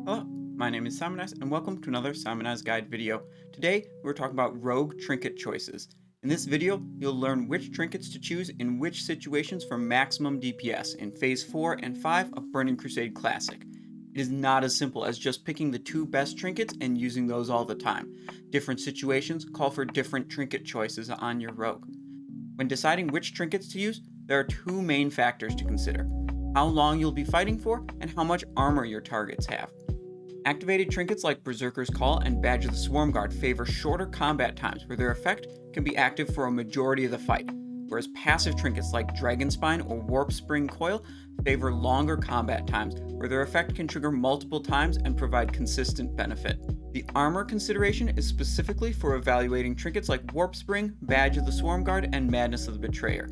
Hello, my name is Simonize, and welcome to another Simonize Guide video. Today, we're talking about rogue trinket choices. In this video, you'll learn which trinkets to choose in which situations for maximum DPS in Phase 4 and 5 of Burning Crusade Classic. It is not as simple as just picking the two best trinkets and using those all the time. Different situations call for different trinket choices on your rogue. When deciding which trinkets to use, there are two main factors to consider: how long you'll be fighting for, and how much armor your targets have. Activated trinkets like Berserkers Call and Badge of the Swarm Guard favor shorter combat times where their effect can be active for a majority of the fight, whereas passive trinkets like Dragon Spine or Warp Spring Coil favor longer combat times where their effect can trigger multiple times and provide consistent benefit. The armor consideration is specifically for evaluating trinkets like Warp Spring, Badge of the Swarm Guard, and Madness of the Betrayer.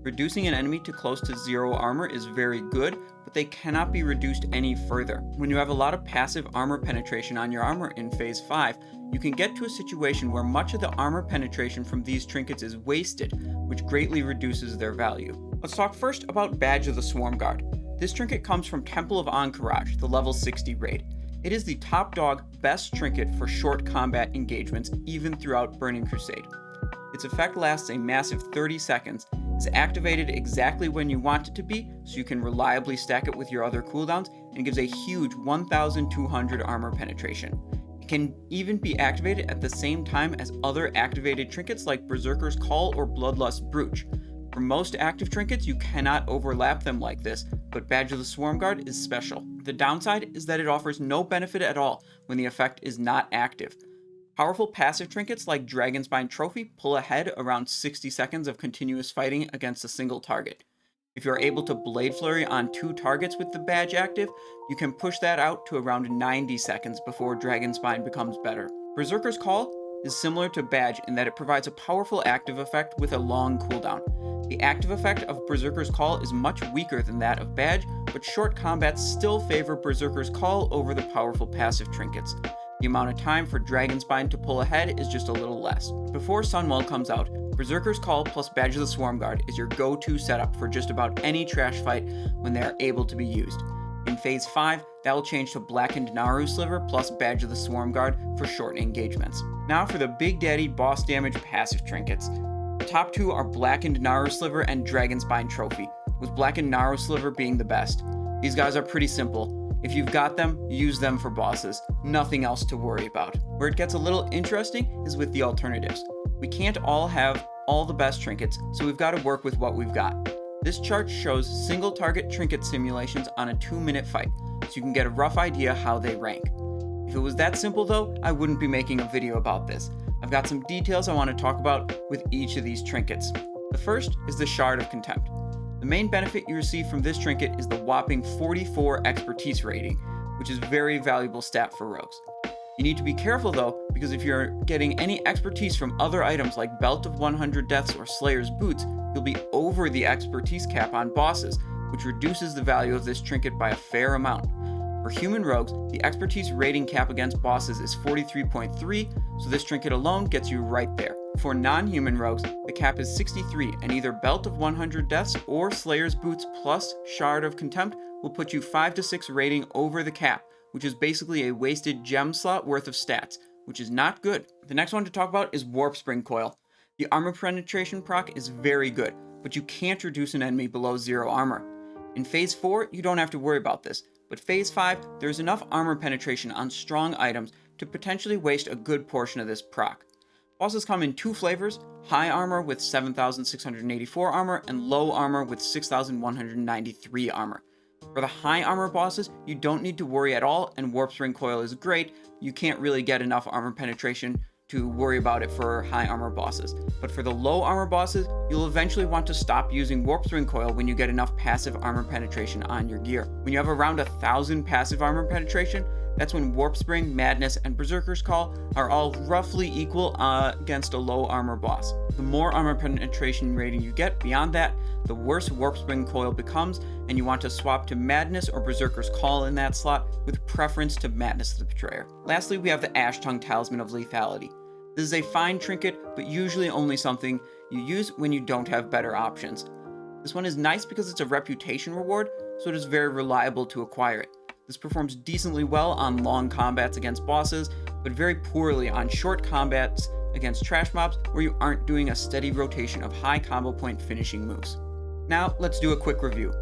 Reducing an enemy to close to 0 armor is very good, but they cannot be reduced any further. When you have a lot of passive armor penetration on your armor in Phase 5, you can get to a situation where much of the armor penetration from these trinkets is wasted, which greatly reduces their value. Let's talk first about Badge of the Swarm Guard. This trinket comes from Temple of Ahn'Qiraj, the level 60 raid. It is the top dog best trinket for short combat engagements, even throughout Burning Crusade. Its effect lasts a massive 30 seconds, is activated exactly when you want it to be, so you can reliably stack it with your other cooldowns, and gives a huge 1200 armor penetration. It can even be activated at the same time as other activated trinkets like Berserkers Call or Bloodlust Brooch. For most active trinkets, you cannot overlap them like this, but Badge of the Swarm Guard is special. The downside is that it offers no benefit at all when the effect is not active. Powerful passive trinkets like Dragonspine Trophy pull ahead around 60 seconds of continuous fighting against a single target. If you are able to Blade Flurry on 2 targets with the badge active, you can push that out to around 90 seconds before Dragonspine becomes better. Berserker's Call is similar to Badge in that it provides a powerful active effect with a long cooldown. The active effect of Berserker's Call is much weaker than that of Badge, but short combats still favor Berserker's Call over the powerful passive trinkets. The amount of time for Dragonspine to pull ahead is just a little less. Before Sunwell comes out, Berserker's Call plus Badge of the Swarm Guard is your go-to setup for just about any trash fight when they are able to be used. In Phase 5, that will change to Blackened Naru Sliver plus Badge of the Swarm Guard for short engagements. Now for the Big Daddy boss damage passive trinkets. The top two are Blackened Naru Sliver and Dragonspine Trophy, with Blackened Naru Sliver being the best. These guys are pretty simple. If you've got them, use them for bosses. Nothing else to worry about. Where it gets a little interesting is with the alternatives. We can't all have all the best trinkets, so we've got to work with what we've got. This chart shows single target trinket simulations on a 2-minute fight, so you can get a rough idea how they rank. If it was that simple though, I wouldn't be making a video about this. I've got some details I want to talk about with each of these trinkets. The first is the Shard of Contempt. The main benefit you receive from this trinket is the whopping 44 expertise rating, which is a very valuable stat for rogues. You need to be careful though, because if you're getting any expertise from other items like Belt of 100 Deaths or Slayer's Boots, you'll be over the expertise cap on bosses, which reduces the value of this trinket by a fair amount. For human rogues, the expertise rating cap against bosses is 43.3, so this trinket alone gets you right there. For non-human rogues, the cap is 63, and either Belt of 100 Deaths or Slayer's Boots plus Shard of Contempt will put you 5 to 6 rating over the cap, which is basically a wasted gem slot worth of stats, which is not good. The next one to talk about is Warp Spring Coil. The armor penetration proc is very good, but you can't reduce an enemy below 0 armor. In Phase 4, you don't have to worry about this, but Phase 5, there's enough armor penetration on strong items to potentially waste a good portion of this proc. Bosses come in 2 flavors: high armor with 7,684 armor and low armor with 6,193 armor. For the high armor bosses, you don't need to worry at all, and Warp Spring Coil is great. You can't really get enough armor penetration to worry about it for high armor bosses. But for the low armor bosses, you'll eventually want to stop using Warp Spring Coil when you get enough passive armor penetration on your gear. When you have around 1,000 passive armor penetration, that's when Warp Spring, Madness, and Berserker's Call are all roughly equal against a low armor boss. The more armor penetration rating you get beyond that, the worse Warp Spring Coil becomes, and you want to swap to Madness or Berserker's Call in that slot, with preference to Madness of the Betrayer. Lastly, we have the Ashton Talisman of Lethality. This is a fine trinket, but usually only something you use when you don't have better options. This one is nice because it's a reputation reward, so it is very reliable to acquire it. This performs decently well on long combats against bosses, but very poorly on short combats against trash mobs where you aren't doing a steady rotation of high combo point finishing moves. Now let's do a quick review.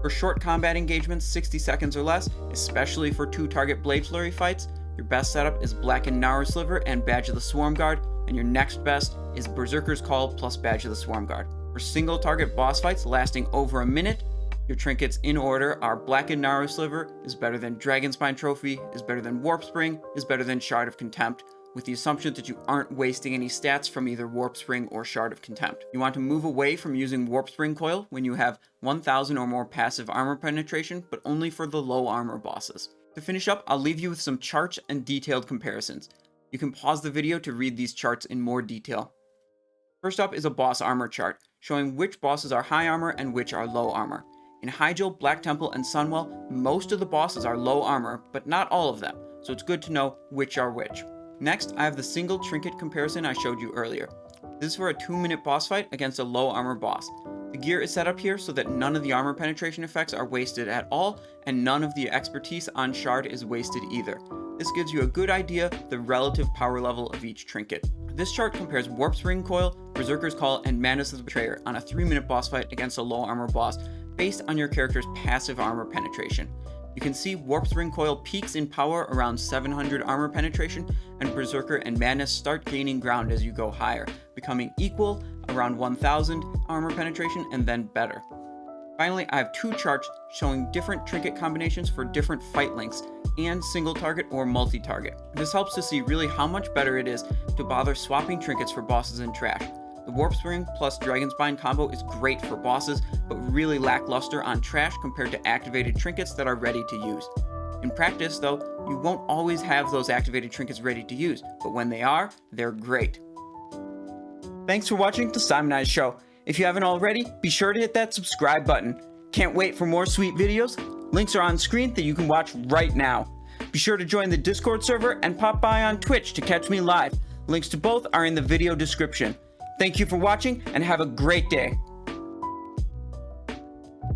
For short combat engagements 60 seconds or less, especially for 2-target Blade Flurry fights, your best setup is Blackened Naru Sliver and Badge of the Swarm Guard, and your next best is Berserkers Call plus Badge of the Swarm Guard. For single target boss fights lasting over a minute, your trinkets in order are Blackened Naru Sliver is better than Dragonspine Trophy, is better than Warp Spring, is better than Shard of Contempt, with the assumption that you aren't wasting any stats from either Warp Spring or Shard of Contempt. You want to move away from using Warp Spring Coil when you have 1000 or more passive armor penetration, but only for the low armor bosses. To finish up, I'll leave you with some charts and detailed comparisons. You can pause the video to read these charts in more detail. First up is a boss armor chart, showing which bosses are high armor and which are low armor. In Hyjal, Black Temple, and Sunwell, most of the bosses are low armor, but not all of them, so it's good to know which are which. Next, I have the single trinket comparison I showed you earlier. This is for a 2-minute boss fight against a low armor boss. The gear is set up here so that none of the armor penetration effects are wasted at all, and none of the expertise on Shard is wasted either. This gives you a good idea of the relative power level of each trinket. This chart compares Warp Spring Coil, Berserker's Call, and Madness of the Betrayer on a 3-minute boss fight against a low armor boss based on your character's passive armor penetration. You can see Warp Spring Coil peaks in power around 700 armor penetration, and Berserker and Madness start gaining ground as you go higher, becoming equal around 1000 armor penetration and then better. Finally, I have 2 charts showing different trinket combinations for different fight lengths and single target or multi-target. This helps to see really how much better it is to bother swapping trinkets for bosses in trash. The Warp Spring plus Dragonspine combo is great for bosses, but really lackluster on trash compared to activated trinkets that are ready to use. In practice, though, you won't always have those activated trinkets ready to use, but when they are, they're great. Thanks for watching the Simonize Show. If you haven't already, be sure to hit that subscribe button. Can't wait for more sweet videos? Links are on screen that you can watch right now. Be sure to join the Discord server and pop by on Twitch to catch me live. Links to both are in the video description. Thank you for watching and have a great day.